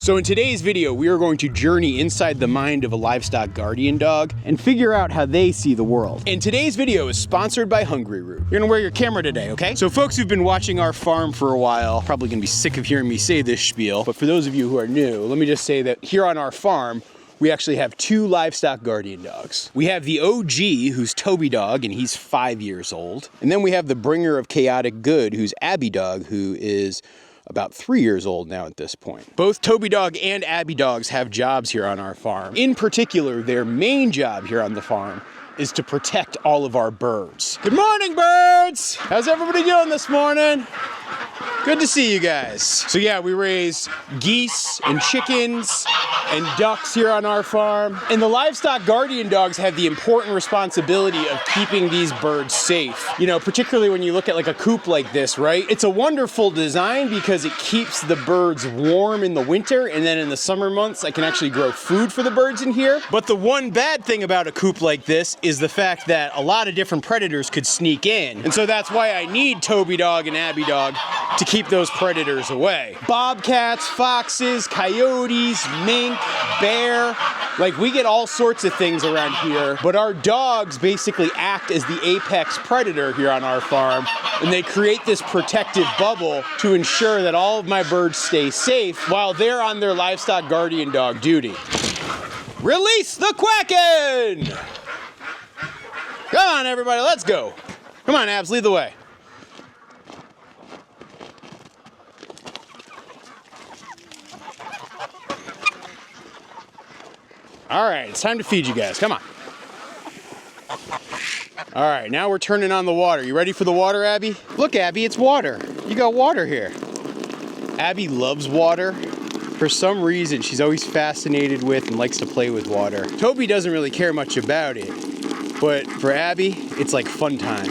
So in today's video, we are going to journey inside the mind of a livestock guardian dog and figure out how they see the world. And today's video is sponsored by Hungry Root. You're gonna wear your camera today, okay? So folks who've been watching our farm for a while, probably gonna be sick of hearing me say this spiel, but for those of you who are new, let me just say that here on our farm, we actually have two livestock guardian dogs. We have the OG, who's Toby Dog, and he's 5 years old. And then we have the bringer of chaotic good, who's Abby Dog, who is about 3 years old now at this point. Both Toby Dog and Abby Dogs have jobs here on our farm. In particular, their main job here on the farm is to protect all of our birds. Good morning, birds! How's everybody doing this morning? Good to see you guys. So yeah, we raise geese and chickens and ducks here on our farm. And the livestock guardian dogs have the important responsibility of keeping these birds safe. You know, particularly when you look at like a coop like this, right? It's a wonderful design because it keeps the birds warm in the winter, and then in the summer months, I can actually grow food for the birds in here. But the one bad thing about a coop like this is the fact that a lot of different predators could sneak in. And so that's why I need Toby Dog and Abby Dog to keep those predators away. Bobcats, foxes, coyotes, mink, bear, like we get all sorts of things around here, but our dogs basically act as the apex predator here on our farm, and they create this protective bubble to ensure that all of my birds stay safe while they're on their livestock guardian dog duty. Release the Quacken! Come on everybody, let's go. Come on Abs, lead the way. All right, it's time to feed you guys, come on. All right, now we're turning on the water. You ready for the water, Abby? Look, Abby, it's water. You got water here. Abby loves water. For some reason, she's always fascinated with and likes to play with water. Toby doesn't really care much about it, but for Abby, it's like fun time.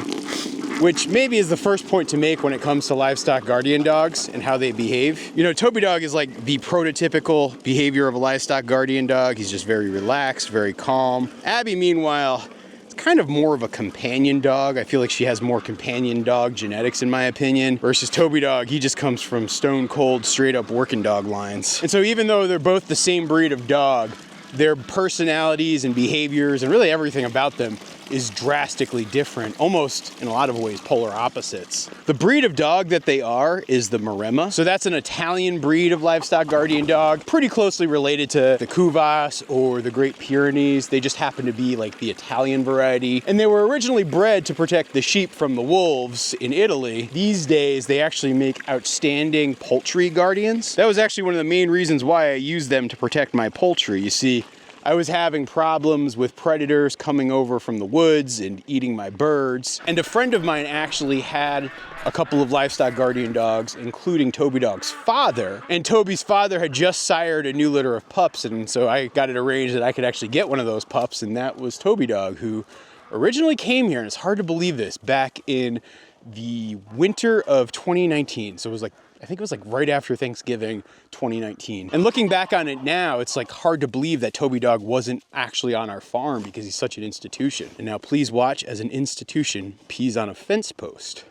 Which maybe is the first point to make when it comes to livestock guardian dogs and how they behave. You know, Toby Dog is like the prototypical behavior of a livestock guardian dog. He's just very relaxed, very calm. Abby, meanwhile, is kind of more of a companion dog. I feel like she has more companion dog genetics in my opinion, versus Toby Dog, he just comes from stone cold, straight up working dog lines. And so even though they're both the same breed of dog, their personalities and behaviors and really everything about them is drastically different, almost in a lot of ways polar opposites. The breed of dog that they are is the Maremma. So that's an Italian breed of livestock guardian dog, pretty closely related to the Cuvas or the Great Pyrenees. They just happen to be like the Italian variety. And they were originally bred to protect the sheep from the wolves in Italy. These days, they actually make outstanding poultry guardians. That was actually one of the main reasons why I use them to protect my poultry. You see, I was having problems with predators coming over from the woods and eating my birds. And a friend of mine actually had a couple of livestock guardian dogs, including Toby Dog's father. And Toby's father had just sired a new litter of pups. And so I got it arranged that I could actually get one of those pups. And that was Toby Dog, who originally came here, and it's hard to believe this, back in the winter of 2019. So it was like, I think it was like right after Thanksgiving 2019. And looking back on it now, it's like hard to believe that Toby Dog wasn't actually on our farm because he's such an institution. And now please watch as an institution pees on a fence post,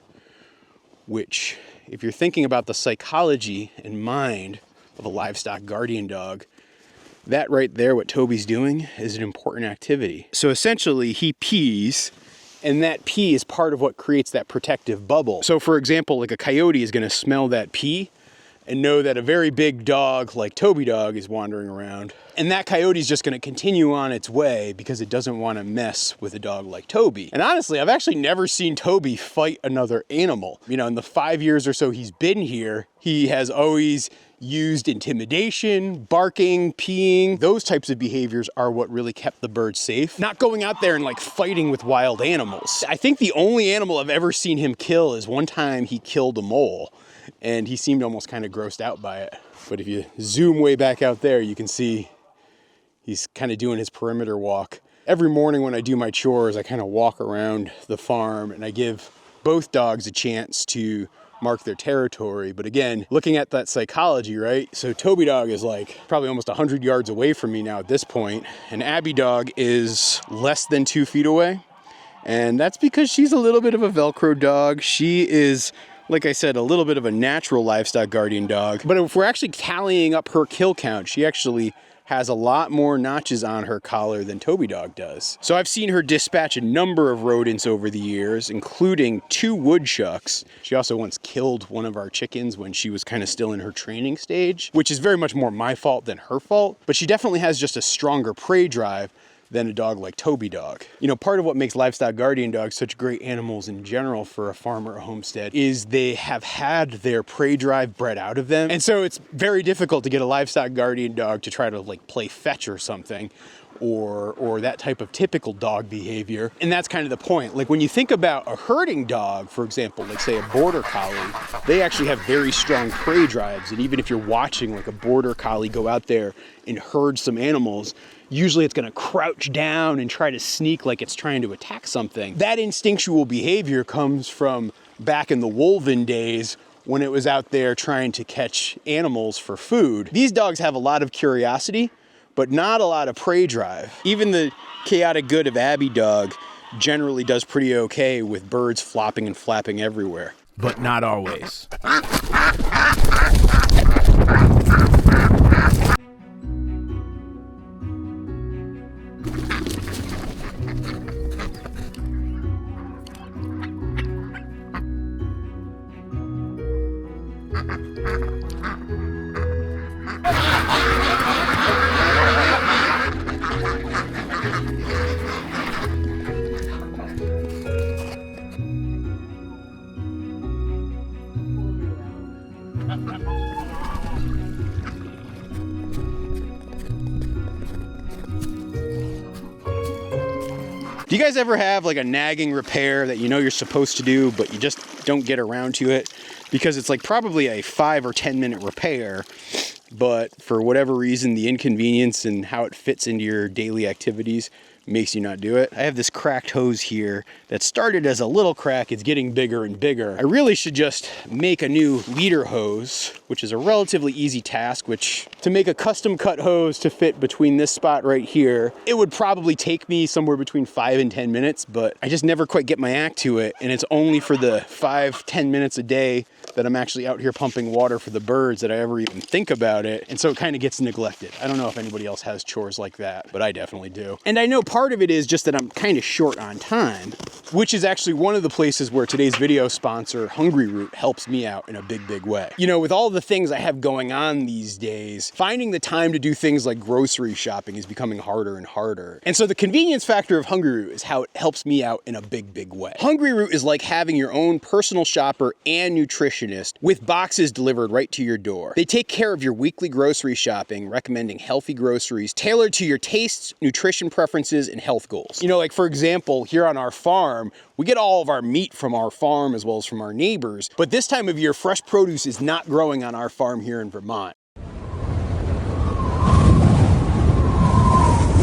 which if you're thinking about the psychology and mind of a livestock guardian dog, that right there, what Toby's doing, is an important activity. So essentially he pees, and that pee is part of what creates that protective bubble. So for example, like a coyote is gonna smell that pee and know that a very big dog like Toby Dog is wandering around. And that coyote is just gonna continue on its way because it doesn't wanna mess with a dog like Toby. And honestly, I've actually never seen Toby fight another animal. You know, in the 5 years or so he's been here, he has always used intimidation, barking, peeing. Those types of behaviors are what really kept the birds safe. Not going out there and like fighting with wild animals. I think the only animal I've ever seen him kill is one time he killed a mole, and he seemed almost kind of grossed out by it. But if you zoom way back out there, you can see he's kind of doing his perimeter walk. Every morning when I do my chores, I kind of walk around the farm and I give both dogs a chance to mark their territory. But again, looking at that psychology, right? So Toby Dog is like probably almost 100 yards away from me now at this point, and Abby Dog is less than 2 feet away. And that's because she's a little bit of a Velcro dog. She is like I said, a little bit of a natural livestock guardian dog. But if we're actually tallying up her kill count, she actually has a lot more notches on her collar than Toby Dog does. So I've seen her dispatch a number of rodents over the years, including 2 woodchucks. She also once killed one of our chickens when she was kind of still in her training stage, which is very much more my fault than her fault. But she definitely has just a stronger prey drive than a dog like Toby Dog. You know, part of what makes livestock guardian dogs such great animals in general for a farm or a homestead is they have had their prey drive bred out of them. And so it's very difficult to get a livestock guardian dog to try to like play fetch or something, or that type of typical dog behavior. And that's kind of the point. Like when you think about a herding dog, for example, like say a border collie, they actually have very strong prey drives. And even if you're watching like a border collie go out there and herd some animals, usually it's gonna crouch down and try to sneak like it's trying to attack something. That instinctual behavior comes from back in the wolven days when it was out there trying to catch animals for food. These dogs have a lot of curiosity, but not a lot of prey drive. Even the chaotic good of Abby Dog generally does pretty okay with birds flopping and flapping everywhere. But not always. Do you guys ever have like a nagging repair that you know you're supposed to do, but you just don't get around to it? Because it's like probably a 5 or 10 minute repair, but for whatever reason, the inconvenience and how it fits into your daily activities makes you not do it. I have this cracked hose here that started as a little crack. It's getting bigger and bigger. I really should just make a new leader hose, which is a relatively easy task, which to make a custom cut hose to fit between this spot right here, it would probably take me somewhere between 5 and 10 minutes, but I just never quite get my act to it. And it's only for the 5-10 minutes a day that I'm actually out here pumping water for the birds that I ever even think about it. And so it kind of gets neglected. I don't know if anybody else has chores like that, but I definitely do. And I know part of it is just that I'm kind of short on time, which is actually one of the places where today's video sponsor, Hungry Root, helps me out in a big, big way. You know, with all the things I have going on these days, finding the time to do things like grocery shopping is becoming harder and harder. And so the convenience factor of Hungry Root is how it helps me out in a big, big way. Hungry Root is like having your own personal shopper and nutritionist with boxes delivered right to your door. They take care of your weekly grocery shopping, recommending healthy groceries tailored to your tastes, nutrition preferences, and health goals. You know, like for example, here on our farm, we get all of our meat from our farm as well as from our neighbors, but this time of year, fresh produce is not growing on our farm here in Vermont.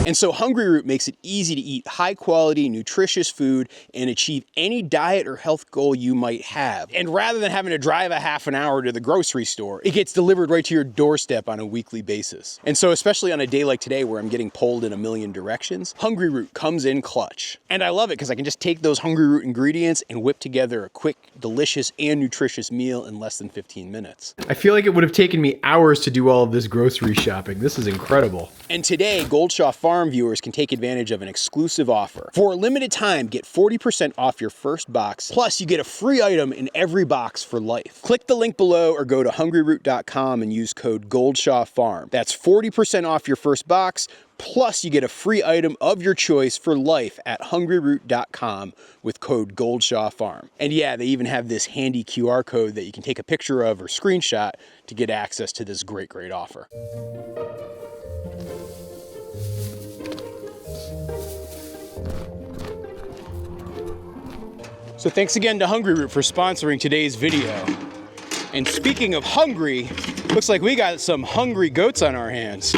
And so Hungry Root makes it easy to eat high quality, nutritious food and achieve any diet or health goal you might have. And rather than having to drive a half an hour to the grocery store, it gets delivered right to your doorstep on a weekly basis. And so especially on a day like today where I'm getting pulled in a million directions, Hungry Root comes in clutch. And I love it because I can just take those Hungry Root ingredients and whip together a quick, delicious, and nutritious meal in less than 15 minutes. I feel like it would have taken me hours to do all of this grocery shopping. This is incredible. And today, Goldshaw Farm viewers can take advantage of an exclusive offer. For a limited time, get 40% off your first box, plus you get a free item in every box for life. Click the link below or go to hungryroot.com and use code GoldshawFarm. That's 40% off your first box, plus you get a free item of your choice for life at hungryroot.com with code GoldshawFarm. And yeah, they even have this handy QR code that you can take a picture of or screenshot to get access to this great, great offer. So thanks again to Hungry Root for sponsoring today's video. And speaking of hungry, looks like we got some hungry goats on our hands.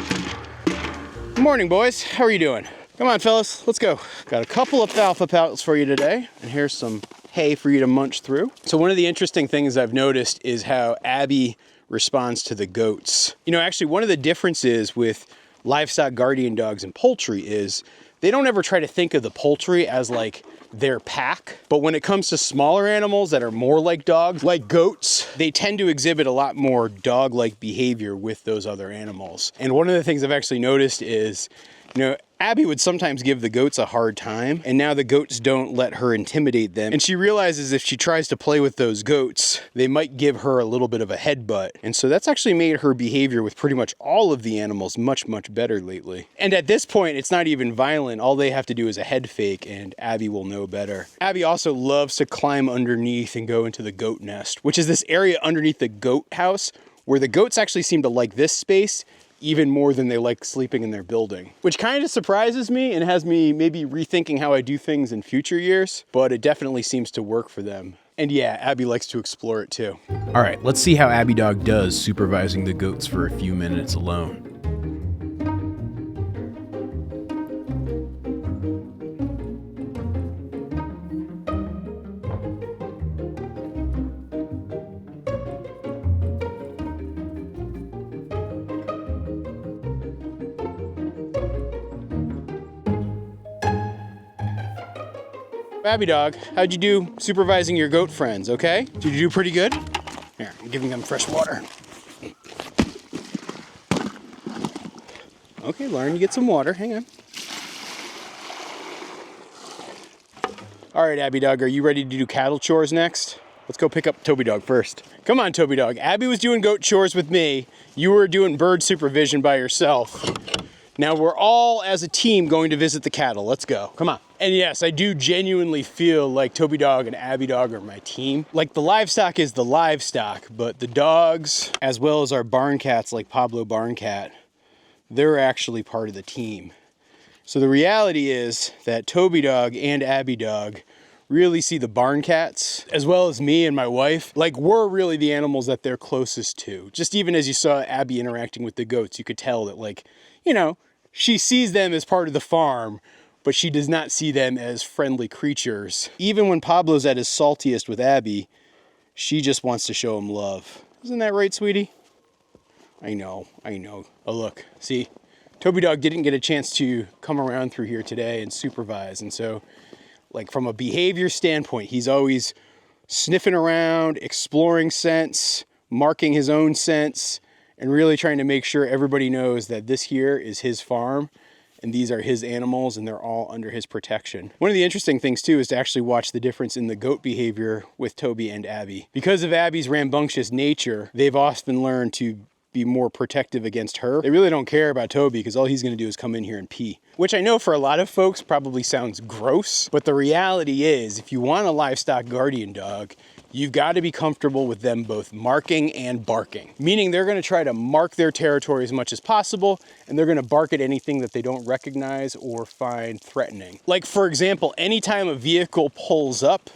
Good morning, boys. How are you doing? Come on, fellas, let's go. Got a couple of alfalfa pellets for you today, and here's some hay for you to munch through. So one of the interesting things I've noticed is how Abby responds to the goats. You know, actually one of the differences with livestock guardian dogs and poultry is they don't ever try to think of the poultry as like their pack. But when it comes to smaller animals that are more like dogs, like goats, they tend to exhibit a lot more dog-like behavior with those other animals. And one of the things I've actually noticed is, you know, Abby would sometimes give the goats a hard time, and now the goats don't let her intimidate them. And she realizes if she tries to play with those goats, they might give her a little bit of a headbutt. And so that's actually made her behavior with pretty much all of the animals much, much better lately. And at this point, it's not even violent. All they have to do is a head fake, and Abby will know better. Abby also loves to climb underneath and go into the goat nest, which is this area underneath the goat house where the goats actually seem to like this space even more than they like sleeping in their building, which kind of surprises me and has me maybe rethinking how I do things in future years, but it definitely seems to work for them. And yeah, Abby likes to explore it too. All right, let's see how Abby Dog does supervising the goats for a few minutes alone. Abby Dog, how'd you do supervising your goat friends, okay? Did you do pretty good? Here, I'm giving them fresh water. Okay, Lauren, you get some water, hang on. All right, Abby Dog, are you ready to do cattle chores next? Let's go pick up Toby Dog first. Come on, Toby Dog. Abby was doing goat chores with me. You were doing bird supervision by yourself. Now we're all, as a team, going to visit the cattle. Let's go. Come on. And yes, I do genuinely feel like Toby Dog and Abby Dog are my team. Like the livestock is the livestock, but the dogs, as well as our barn cats like Pablo Barn Cat, they're actually part of the team. So the reality is that Toby Dog and Abby Dog really see the barn cats, as well as me and my wife, like we're really the animals that they're closest to. Just even as you saw Abby interacting with the goats, you could tell that, like, you know, she sees them as part of the farm, but she does not see them as friendly creatures. Even when Pablo's at his saltiest with Abby, she just wants to show him love. Isn't that right, sweetie? I know. Oh, look, see? Toby Dog didn't get a chance to come around through here today and supervise. And so, like, from a behavior standpoint, he's always sniffing around, exploring scents, marking his own scents, and really trying to make sure everybody knows that this here is his farm and these are his animals and they're all under his protection. One of the interesting things too is to actually watch the difference in the goat behavior with Toby and Abby. Because of Abby's rambunctious nature, they've often learned to be more protective against her. They really don't care about Toby because all he's gonna do is come in here and pee. Which I know for a lot of folks probably sounds gross, but the reality is if you want a livestock guardian dog, you've got to be comfortable with them both marking and barking. Meaning they're going to try to mark their territory as much as possible, and they're going to bark at anything that they don't recognize or find threatening. Like, for example, anytime a vehicle pulls up,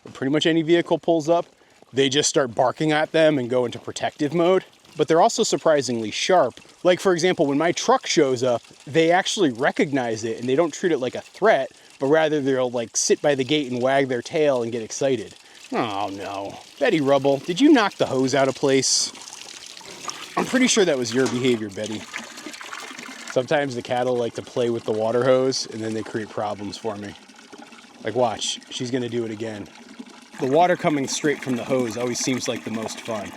or pretty much any vehicle pulls up, they just start barking at them and go into protective mode. But they're also surprisingly sharp. Like, for example, when my truck shows up, they actually recognize it and they don't treat it like a threat, but rather they'll like sit by the gate and wag their tail and get excited. Oh no. Betty Rubble, did you knock the hose out of place? I'm pretty sure that was your behavior, Betty. Sometimes the cattle like to play with the water hose and then they create problems for me. Like, watch, she's gonna do it again. The water coming straight from the hose always seems like the most fun.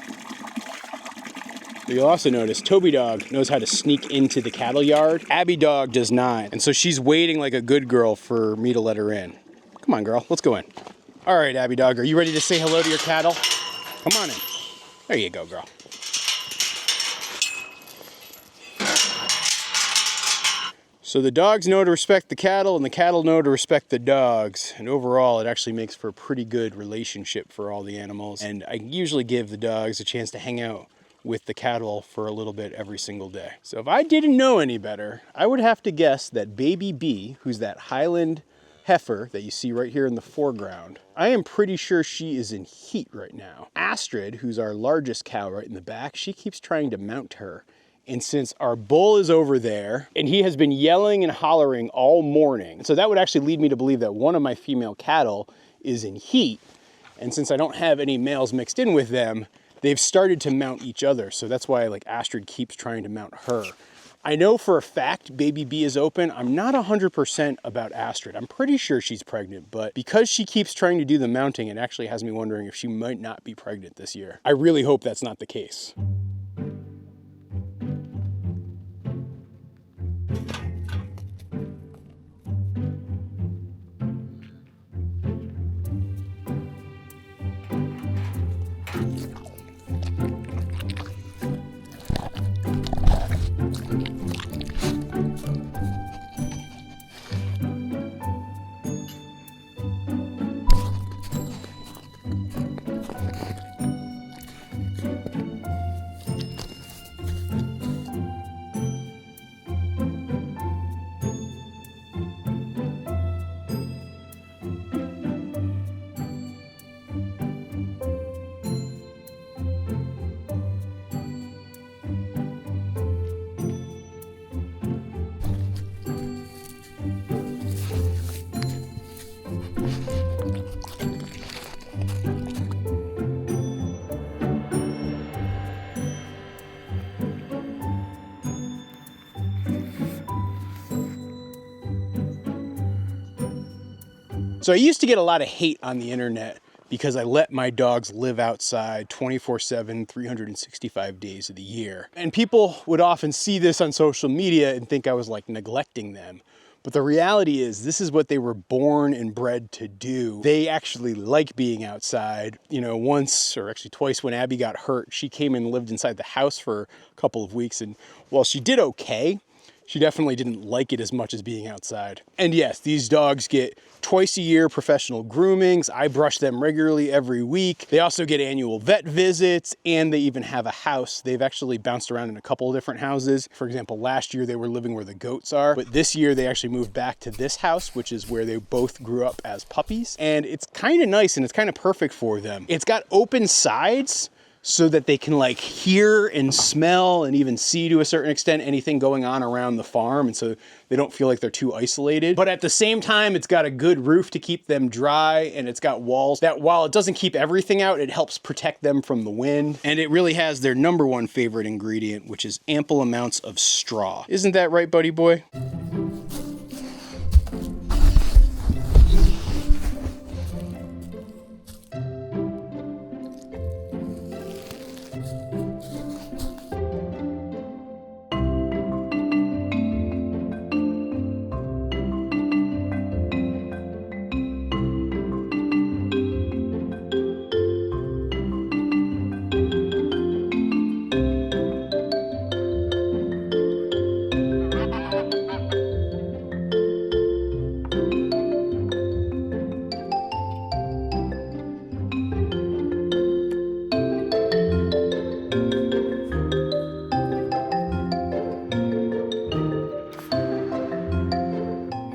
But you'll also notice Toby Dog knows how to sneak into the cattle yard. Abby Dog does not. And so she's waiting like a good girl for me to let her in. Come on, girl, let's go in. All right, Abby Dog, are you ready to say hello to your cattle? Come on in. There you go, girl. So the dogs know to respect the cattle and the cattle know to respect the dogs. And overall, it actually makes for a pretty good relationship for all the animals. And I usually give the dogs a chance to hang out with the cattle for a little bit every single day. So if I didn't know any better, I would have to guess that Baby B, who's that Highland heifer that you see right here in the foreground, I am pretty sure she is in heat right now. Astrid, who's our largest cow right in the back, she keeps trying to mount her. And since our bull is over there and he has been yelling and hollering all morning, so that would actually lead me to believe that one of my female cattle is in heat. And since I don't have any males mixed in with them, they've started to mount each other. So that's why like Astrid keeps trying to mount her. I know for a fact baby B is open. I'm not 100% about Astrid. I'm pretty sure she's pregnant, but because she keeps trying to do the mounting, it actually has me wondering if she might not be pregnant this year. I really hope that's not the case. So I used to get a lot of hate on the internet because I let my dogs live outside 24/7, 365 days of the year. And people would often see this on social media and think I was like neglecting them. But the reality is this is what they were born and bred to do. They actually like being outside. You know, once or actually twice when Abby got hurt, she came and lived inside the house for a couple of weeks. And while she did okay, she definitely didn't like it as much as being outside. And yes, these dogs get twice a year professional groomings. I brush them regularly every week. They also get annual vet visits, and they even have a house. They've actually bounced around in a couple of different houses. For example, last year they were living where the goats are, but this year they actually moved back to this house, which is where they both grew up as puppies. And it's kind of nice and it's kind of perfect for them. It's got open sides, so that they can like hear and smell and even see to a certain extent anything going on around the farm, and so they don't feel like they're too isolated. But at the same time, it's got a good roof to keep them dry, and it's got walls that, while it doesn't keep everything out, it helps protect them from the wind. And it really has their number one favorite ingredient, which is ample amounts of straw. Isn't that right, buddy boy?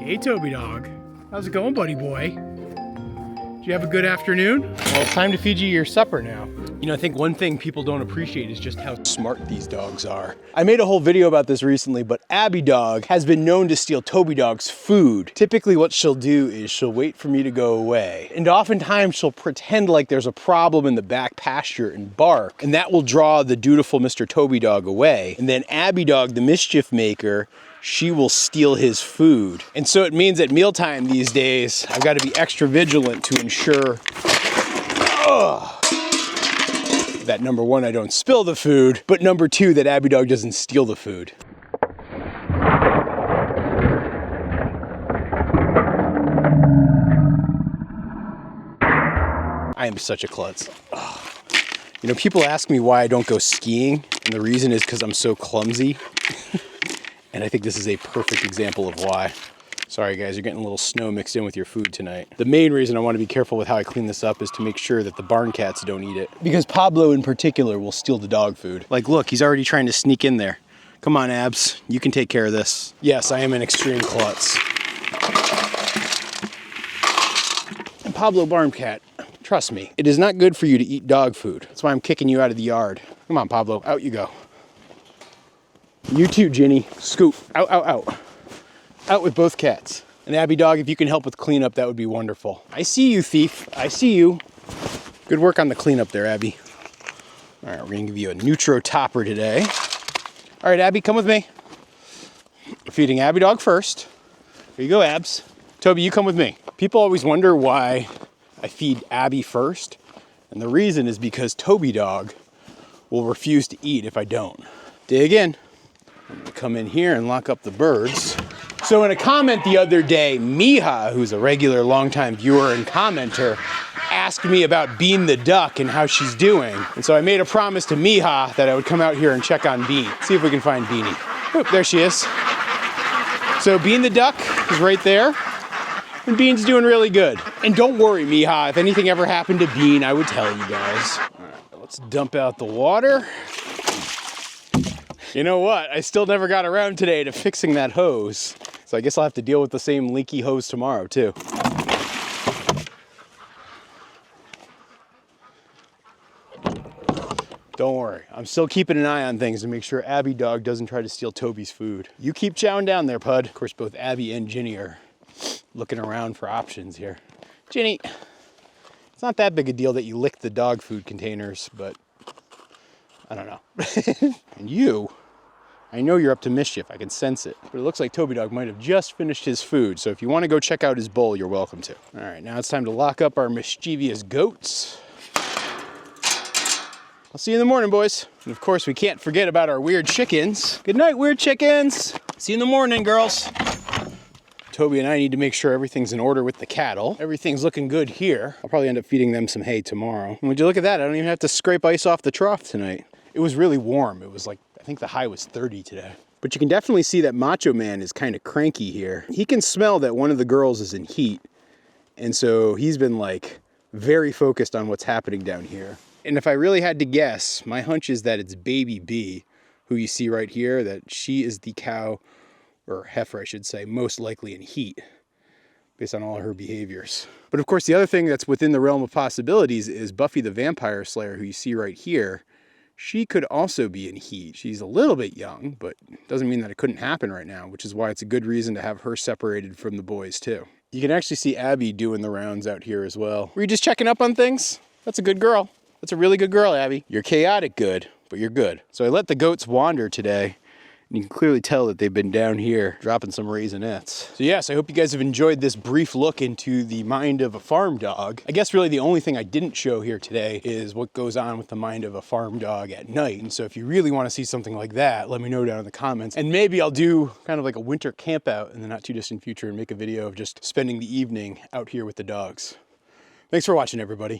Hey, Toby dog. How's it going, buddy boy? Did you have a good afternoon? Well, it's time to feed you your supper now. You know, I think one thing people don't appreciate is just how smart these dogs are. I made a whole video about this recently, but Abby dog has been known to steal Toby dog's food. Typically what she'll do is she'll wait for me to go away. And oftentimes she'll pretend like there's a problem in the back pasture and bark. And that will draw the dutiful Mr. Toby dog away. And then Abby dog, the mischief maker, she will steal his food. And so it means at mealtime these days, I've got to be extra vigilant to ensure that number one, I don't spill the food, but number two, that Abby dog doesn't steal the food. I am such a klutz. You know, people ask me why I don't go skiing, and the reason is because I'm so clumsy. And I think this is a perfect example of why. Sorry guys, you're getting a little snow mixed in with your food tonight. The main reason I want to be careful with how I clean this up is to make sure that the barn cats don't eat it. Because Pablo in particular will steal the dog food. Like look, he's already trying to sneak in there. Come on Abs, you can take care of this. Yes, I am an extreme klutz. And Pablo barn cat, trust me, it is not good for you to eat dog food. That's why I'm kicking you out of the yard. Come on Pablo, out you go. You too, Ginny. Scoop. Out, out, out. Out with both cats. And Abby dog, if you can help with cleanup, that would be wonderful. I see you, thief. I see you. Good work on the cleanup there, Abby. All right, we're gonna give you a neutro topper today. All right, Abby, come with me. We're feeding Abby dog first. Here you go, Abs. Toby, you come with me. People always wonder why I feed Abby first. And the reason is because Toby dog will refuse to eat if I don't. Dig in. I'm gonna come in here and lock up the birds. So in a comment the other day, Miha, who's a regular longtime viewer and commenter, asked me about Bean the duck and how she's doing. And so I made a promise to Miha that I would come out here and check on Bean. See if we can find Beanie. Oop, there she is. So Bean the duck is right there. And Bean's doing really good. And don't worry, Miha, if anything ever happened to Bean, I would tell you guys. All right, let's dump out the water. You know what? I still never got around today to fixing that hose. So I guess I'll have to deal with the same leaky hose tomorrow too. Don't worry, I'm still keeping an eye on things to make sure Abby dog doesn't try to steal Toby's food. You keep chowing down there, Pud. Of course, both Abby and Ginny are looking around for options here. Ginny, it's not that big a deal that you lick the dog food containers, but I don't know. And you, I know you're up to mischief, I can sense it. But it looks like Toby dog might have just finished his food, so if you want to go check out his bowl, you're welcome to. All right, now it's time to lock up our mischievous goats. I'll see you in the morning, boys. And of course, we can't forget about our weird chickens. Good night, weird chickens. See you in the morning, girls. Toby and I need to make sure everything's in order with the cattle. Everything's looking good here. I'll probably end up feeding them some hay tomorrow. And would you look at that? I don't even have to scrape ice off the trough tonight. It was really warm. It was like, I think the high was 30 today. But you can definitely see that Macho Man is kind of cranky here. He can smell that one of the girls is in heat. And so he's been like very focused on what's happening down here. And if I really had to guess, my hunch is that it's Baby B, who you see right here, that she is the cow, or heifer I should say, most likely in heat, based on all her behaviors. But of course, the other thing that's within the realm of possibilities is Buffy the Vampire Slayer, who you see right here. She could also be in heat. She's a little bit young, but doesn't mean that it couldn't happen right now, which is why it's a good reason to have her separated from the boys too. You can actually see Abby doing the rounds out here as well. Were you just checking up on things? That's a good girl. That's a really good girl, Abby. You're chaotic good, but you're good. So I let the goats wander today. And you can clearly tell that they've been down here dropping some raisinets. So yes, I hope you guys have enjoyed this brief look into the mind of a farm dog. I guess really the only thing I didn't show here today is what goes on with the mind of a farm dog at night. And so if you really want to see something like that, let me know down in the comments. And maybe I'll do kind of like a winter camp out in the not too distant future and make a video of just spending the evening out here with the dogs. Thanks for watching, everybody.